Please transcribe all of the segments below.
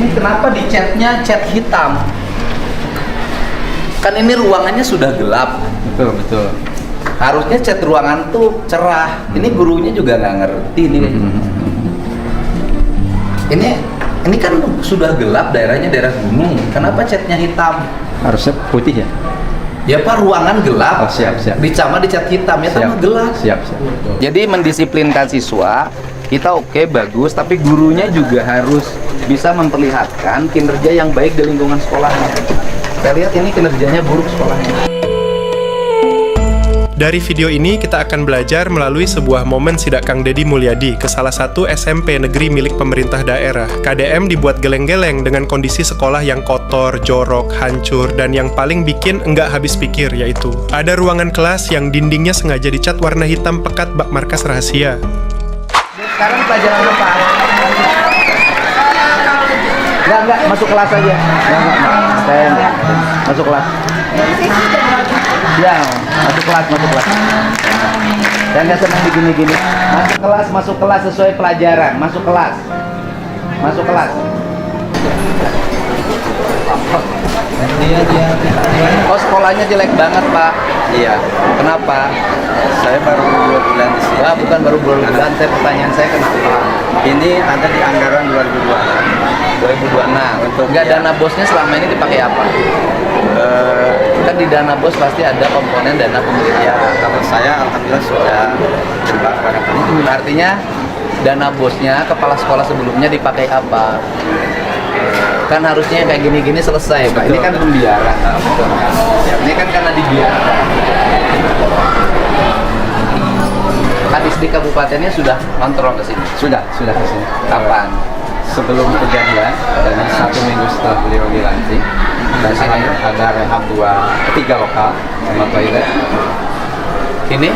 Ini kenapa dicatnya cat hitam? Kan ini ruangannya sudah gelap. Betul, betul. Harusnya cat ruangan tuh cerah. Ini gurunya juga nggak ngerti nih. Ini kan sudah gelap, daerahnya daerah gunung. Kenapa catnya hitam? Harusnya putih ya? Ya Pak, ruangan gelap. Oh, siap. Dicama dicat hitam, ya tambah gelap. Siap. Jadi mendisiplinkan siswa, kita oke, bagus, tapi gurunya juga harus bisa memperlihatkan kinerja yang baik di lingkungan sekolahnya. Saya lihat ini kinerjanya buruk sekolahnya. Dari video ini kita akan belajar melalui sebuah momen sidak Kang Deddy Mulyadi ke salah satu SMP negeri milik pemerintah daerah. KDM dibuat geleng-geleng dengan kondisi sekolah yang kotor, jorok, hancur, dan yang paling bikin enggak habis pikir yaitu ada ruangan kelas yang dindingnya sengaja dicat warna hitam pekat bak markas rahasia. Sekarang pelajaran apa? Enggak, masuk kelas aja. Enggak. Masuk kelas. Ya, masuk kelas. Saya nggak senang begini-gini. Masuk kelas sesuai pelajaran. Masuk kelas. Oh, sekolahnya jelek banget, Pak. Iya. Kenapa? Saya baru 2 bulan di sini. Wah, bukan baru bulan. Pertanyaan saya kenapa? Ini ada di anggaran 2026. Nah, Untuk nggak dana bosnya selama ini dipakai apa? Kan di dana bos pasti ada komponen dana pemerintah. Ya, kalau saya alhamdulillah sudah terima pada kami. Artinya dana bosnya kepala sekolah sebelumnya dipakai apa? Kan harusnya kayak gini-gini selesai, Pak. Ini kan pembiaran. Ya, ini kan karena dibiarkan. Kadis di kabupatennya sudah kontrol ke sini. Sudah ke sini. Kapan? Sebelum kejadian, dan 1 minggu setelah beliau dilantik, dan sini ada rehab 3 lokal sama toilet. Ini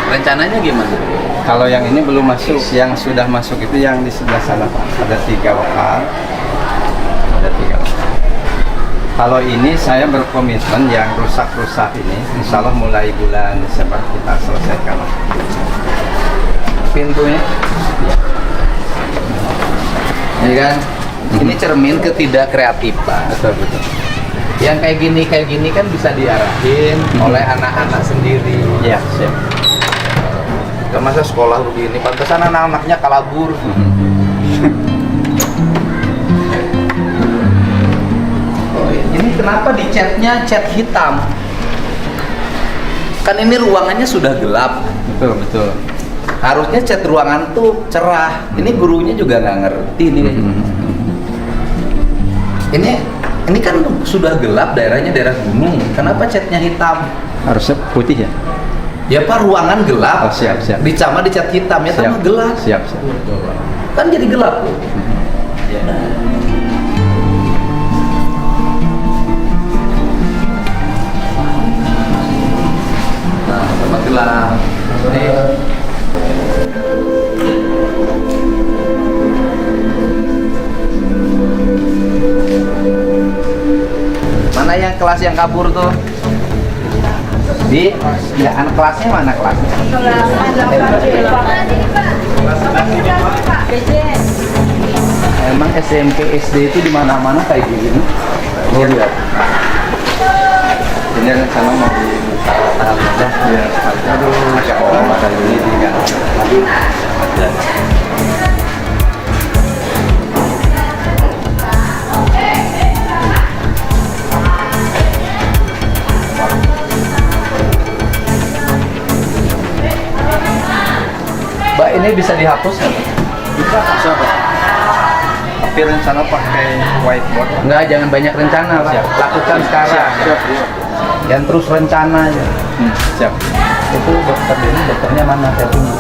rencananya gimana? Kalau yang ini belum masuk, yang sudah masuk itu yang di sebelah sana, Pak. Ada 3 lokal. Kalau ini saya berkomitmen yang rusak-rusak ini, insya Allah mulai bulan Desember kita selesaikan. Pintunya? Ya kan? Ini cermin ketidakkreatifan. Betul. Yang kayak gini kan bisa diarahin oleh anak-anak sendiri. Iya, siap. Gak masa sekolah begini, pantesan anak-anaknya kalabur. Oh, ini kenapa dicatnya cat hitam? Kan ini ruangannya sudah gelap. Betul. Harusnya cat ruangan tuh cerah. Ini gurunya juga nggak ngerti nih. Ini kan sudah gelap, daerahnya daerah gunung. Kenapa catnya hitam? Harusnya putih ya? Ya Pak, ruangan gelap. Oh, siap. Dicama dicat hitam, ya tambah gelap. Siap. Kan jadi gelap tuh. Nah, tambah gelap. Mana yang kelas yang kabur tuh? Ya, anak kelasnya mana kelasnya? Emang SMP SD itu di mana-mana kayak gini? Iya, lihat. Ini rencana mau di ya. Aduh, sekolah kali ini tinggal. Mbak, ini bisa dihapus nggak? Bisa, Pak. Tapi rencana pakai whiteboard. Enggak, jangan banyak rencana, Pak. Lakukan sekarang. Siap. Yang terus rencana aja. Siap. Itu dokternya mana? Saya tunggu.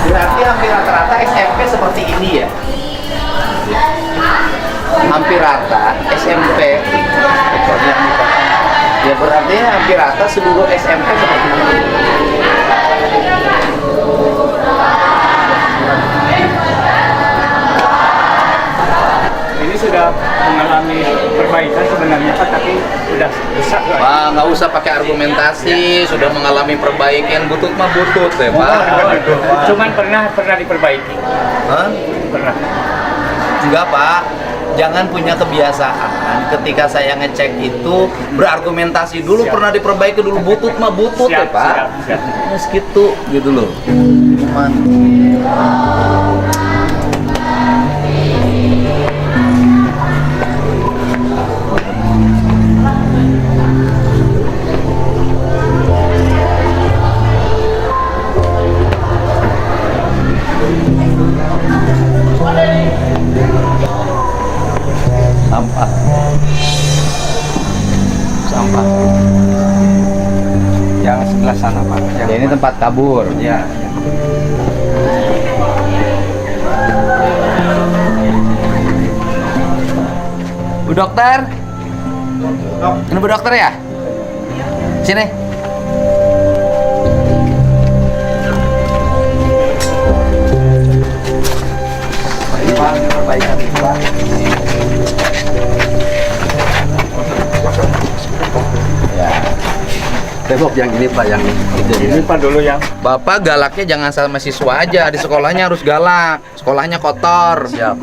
Berarti hampir rata-rata SMP seperti ini ya? Hampir rata SMP. Ya berarti hampir rata seluruh SMP seperti ini. Ini sudah mengalami perbaikan sebenarnya Pak, tapi sudah rusak. Wah, nggak usah pakai argumentasi, sudah mengalami perbaikan, butut mah butut ya Pak. Cuman pernah diperbaiki. Hah? Pernah. Enggak Pak, jangan punya kebiasaan ketika saya ngecek itu berargumentasi dulu, pernah diperbaiki dulu, butut mah butut ya Pak. Siap. Nah, segitu gitu loh. Cuman sampah. Sampah. Yang sebelah sana Pak. Yang Ya, ini tempat kabur. Ya. Bu dokter. Ini Bu dokter ya? Sini. Ini Pak, perbaikan Pak. Ya. Tembok yang ini Pak, yang Ini Pak dulu yang Bapak galaknya jangan sama siswa aja, di sekolahnya harus galak. Sekolahnya kotor. siap.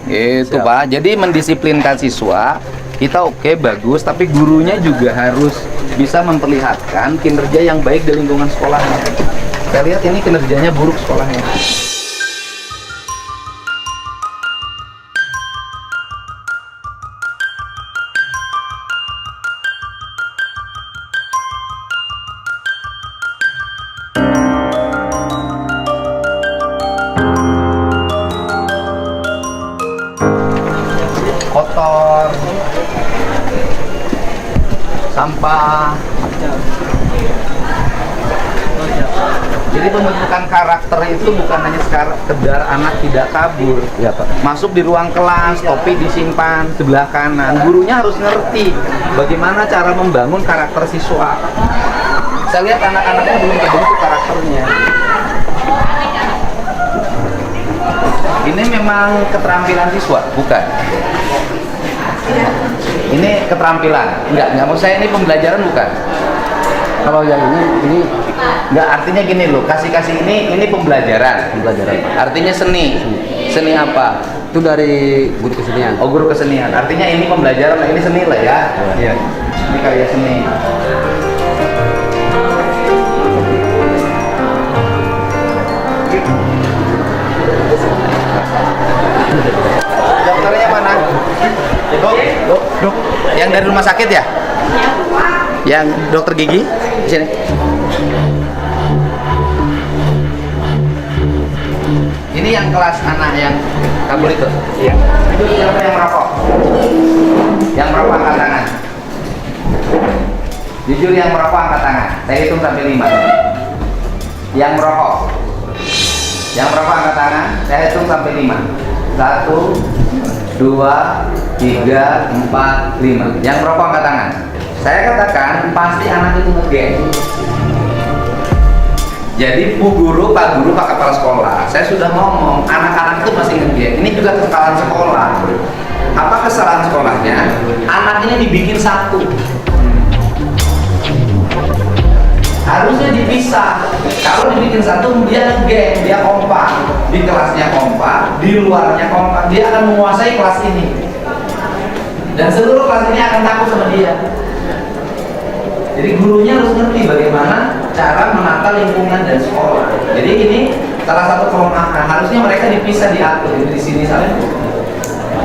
Itu Siap. Pak. Jadi mendisiplinkan siswa kita oke bagus, tapi gurunya juga harus bisa memperlihatkan kinerja yang baik di lingkungan sekolahnya. Saya lihat ini kinerjanya buruk sekolahnya. Kotor, sampah. Jadi pembentukan karakter itu bukan hanya sekedar anak tidak kabur, Ya Pak. masuk di ruang kelas, topi disimpan sebelah kanan. Gurunya harus ngerti bagaimana cara membangun karakter siswa. Saya lihat anak-anaknya belum terbentuk karakternya. Ini memang keterampilan siswa, bukan? Ini keterampilan, enggak mau saya ini pembelajaran bukan? Kalau yang ini Enggak, artinya gini loh, kasih ini pembelajaran. Artinya seni. Seni apa? itu dari guru kesenian. Oh, guru kesenian. Artinya ini pembelajaran, ini seni lah ya. Iya. Ini karya seni. Dokternya mana? Dok. Yang dari rumah sakit ya? Yang dokter gigi? Di sini. Ini yang kelas anak yang kabur itu? Iya. Itu siapa yang merokok? Yang merokok angkat tangan. Jujur yang merokok angkat tangan. Saya hitung sampai 5. Yang merokok. Yang merokok angkat tangan. Saya hitung sampai 5. 1, 2, 3, 4, 5. Yang merokok angkat tangan. Saya katakan pasti anak itu ngegeng. Jadi Bu Guru, Pak Guru, Pak Kepala Sekolah, saya sudah ngomong anak-anak itu masih ngegeng. Ini juga kesalahan sekolah. Apa kesalahan sekolahnya? Anaknya dibikin satu. Harusnya dipisah. Kalau dibikin satu, dia ngegeng, dia kompak. Di kelasnya kompak, di luarnya kompak. Dia akan menguasai kelas ini. Dan seluruh kelas ini akan takut sama dia. Jadi gurunya harus ngerti bagaimana cara menata lingkungan dan sekolah. Jadi ini salah satu kelemahan. Harusnya mereka dipisah, diatur. Jadi di sini saya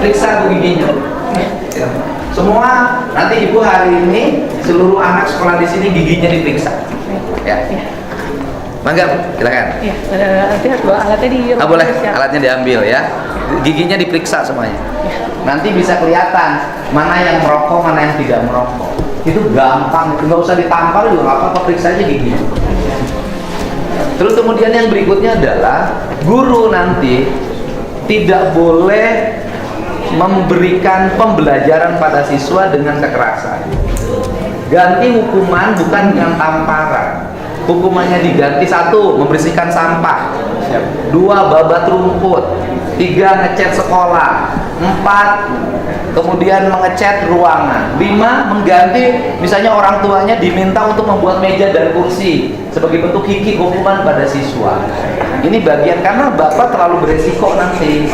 periksa giginya. Semua nanti ibu hari ini seluruh anak sekolah di sini giginya diperiksa. Ya. Mangga, silakan. Iya, nanti harus bawa alatnya di Ah, boleh, alatnya diambil ya. Giginya diperiksa semuanya. Nanti bisa kelihatan mana yang merokok, mana yang tidak merokok. Itu gampang, nggak usah ditampar juga nggak apa-apa, periksa aja gigi. Terus kemudian yang berikutnya adalah guru nanti tidak boleh memberikan pembelajaran pada siswa dengan kekerasan. Ganti hukuman bukan dengan tamparan. Hukumannya diganti: 1, membersihkan sampah; 2, babat rumput; 3 ngecat sekolah, 4 kemudian mengecat ruangan, 5 mengganti misalnya orang tuanya diminta untuk membuat meja dan kursi sebagai bentuk hiki hukuman pada siswa. Ini bagian karena bapak terlalu beresiko nanti,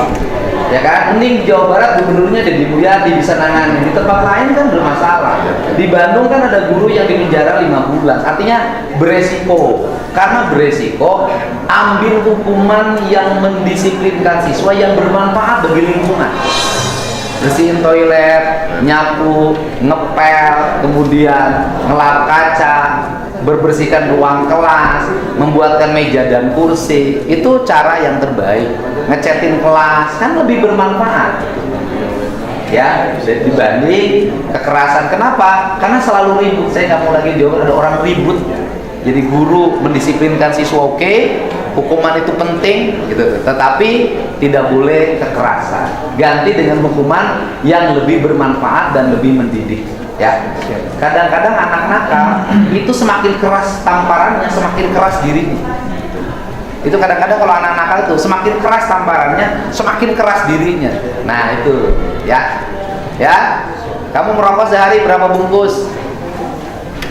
ya kan? Mending di Jawa Barat gubernurnya Deddy Mulyadi bisa nangani, di tempat lain kan bermasalah. Di Bandung kan ada guru yang dipenjara 5 bulan, artinya beresiko. Karena beresiko, ambil hukuman yang mendisiplinkan siswa yang bermanfaat bagi lingkungan. Bersihin toilet, nyapu, ngepel, kemudian ngelap kaca, berbersihkan ruang kelas, membuatkan meja dan kursi. Itu cara yang terbaik. Ngecatin kelas kan lebih bermanfaat, ya, dibanding kekerasan. Kenapa? Karena selalu ribut. Saya nggak mau lagi jawab ada orang ribut. Jadi guru mendisiplinkan siswa oke, hukuman itu penting gitu, tetapi tidak boleh kekerasan. Ganti dengan hukuman yang lebih bermanfaat dan lebih mendidik, ya. Kadang-kadang anak nakal itu semakin keras tamparannya, semakin keras dirinya. Itu kadang-kadang kalau anak nakal itu semakin keras tamparannya, semakin keras dirinya. Nah, itu ya. Ya. Kamu merokok sehari berapa bungkus?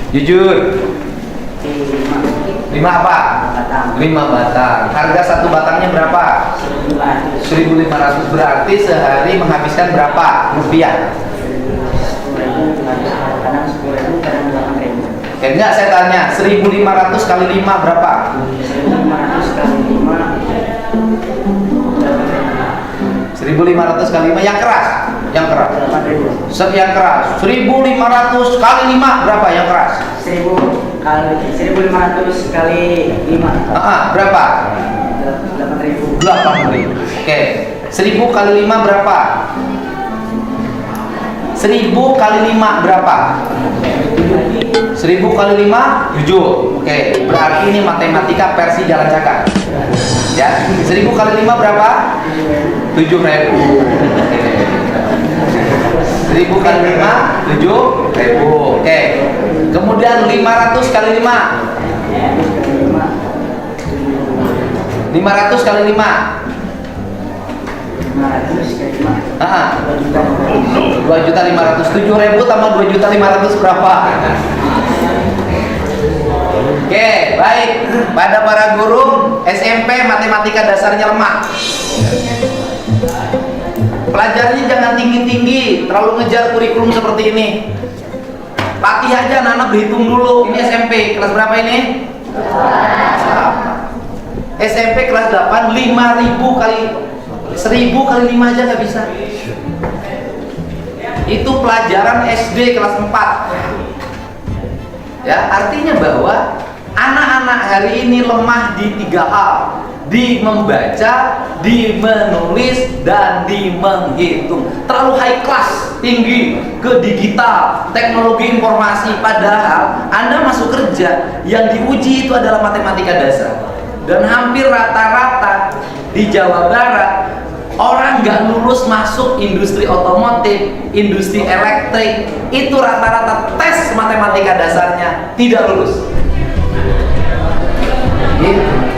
Jujur. 5 apa? 5 batang. Harga satu batangnya berapa? 1.500. Berarti sehari menghabiskan berapa rupiah? Enggak, saya tanya 1.500 kali 5 berapa? 1.500 kali 5 yang keras? Yang keras? Yang keras 1.500 kali 5 berapa yang keras? 1.500 kali 5 berapa? 8.000. 8.000. Oke. 1.000 kali 5 berapa? 1.000 kali 5 berapa? 1.000 kali 5 7. Oke. Berarti ini matematika versi jalan cakar. Ya. 1.000 kali 5 berapa? 7.000. 1.000 kali 5 7.000. Oke. Kemudian 500 kali 5 500 kali 5 2.500. 7.000 tambah 2.500 berapa? Oke, baik. Pada para guru SMP matematika dasarnya lemah. Pelajarnya jangan tinggi-tinggi, terlalu ngejar kurikulum seperti ini. Latih aja anak-anak berhitung dulu. Ini SMP kelas berapa ini? SMP kelas 8 5.000 kali 1.000 kali 5 aja nggak bisa. Itu pelajaran SD kelas 4. Ya, artinya bahwa anak-anak hari ini lemah di 3 hal. Di membaca, di menulis, dan di menghitung. Terlalu high class, tinggi, ke digital, teknologi informasi. Padahal Anda masuk kerja, yang diuji itu adalah matematika dasar. Dan hampir rata-rata di Jawa Barat, orang nggak lulus masuk industri otomotif, industri elektrik, itu rata-rata tes matematika dasarnya tidak lulus.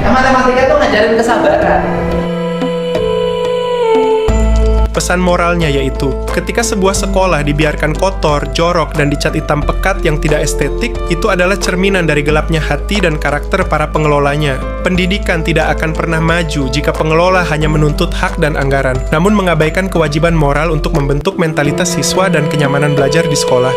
Matematika itu ngajarin kesabaran. Pesan moralnya yaitu, ketika sebuah sekolah dibiarkan kotor, jorok, dan dicat hitam pekat yang tidak estetik, itu adalah cerminan dari gelapnya hati dan karakter para pengelolanya. Pendidikan tidak akan pernah maju jika pengelola hanya menuntut hak dan anggaran, namun mengabaikan kewajiban moral untuk membentuk mentalitas siswa dan kenyamanan belajar di sekolah.